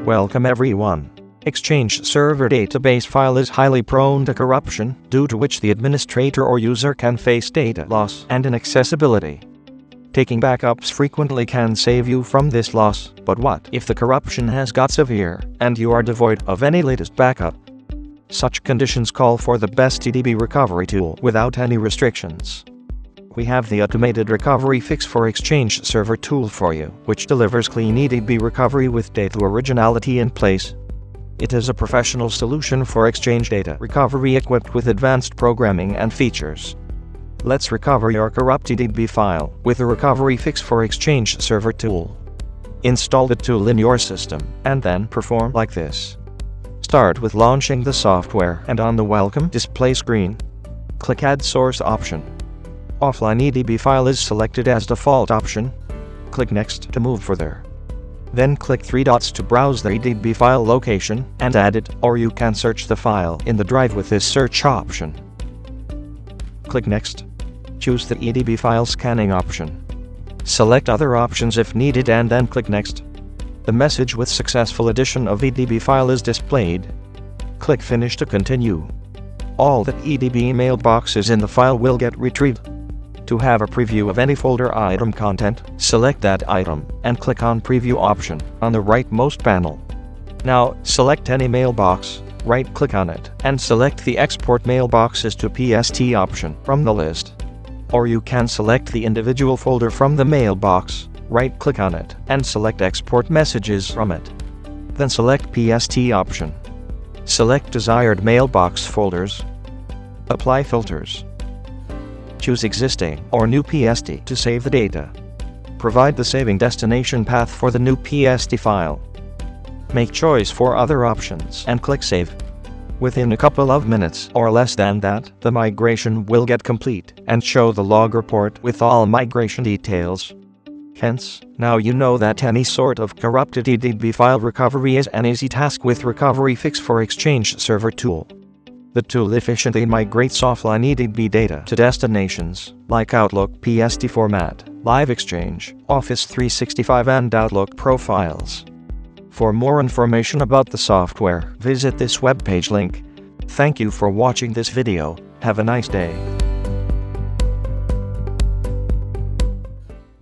Welcome everyone. Exchange server database file is highly prone to corruption, due to which the administrator or user can face data loss and inaccessibility. Taking backups frequently can save you from this loss, but what if the corruption has got severe, and you are devoid of any latest backup? Such conditions call for the best EDB recovery tool without any restrictions. We have the automated Recoveryfix for Exchange server tool for you, which delivers clean EDB recovery with data originality in place. It is a professional solution for Exchange data recovery equipped with advanced programming and features. Let's recover your corrupt EDB file with the Recoveryfix for Exchange server tool. Install the tool in your system, and then perform like this. Start with launching the software, and on the welcome display screen, click Add Source option. Offline EDB file is selected as default option. Click Next to move further. Then click three dots to browse the EDB file location and add it, or you can search the file in the drive with this search option. Click Next. Choose the EDB file scanning option. Select other options if needed and then click Next. The message with successful addition of EDB file is displayed. Click Finish to continue. All the EDB mailboxes in the file will get retrieved. To have a preview of any folder item content, select that item and click on Preview option on the rightmost panel. Now, select any mailbox, right-click on it, and select the Export Mailboxes to PST option from the list. Or you can select the individual folder from the mailbox, right-click on it, and select Export Messages from it. Then select PST option. Select desired mailbox folders. Apply filters. Choose existing or new PST to save the data. Provide the saving destination path for the new PST file. Make choice for other options and click Save. Within a couple of minutes or less than that, the migration will get complete and show the log report with all migration details. Hence, now you know that any sort of corrupted EDB file recovery is an easy task with Recoveryfix for Exchange server tool. The tool efficiently migrates offline EDB data to destinations like Outlook PST format, Live Exchange, Office 365 and Outlook profiles. For more information about the software, visit this webpage link. Thank you for watching this video. Have a nice day.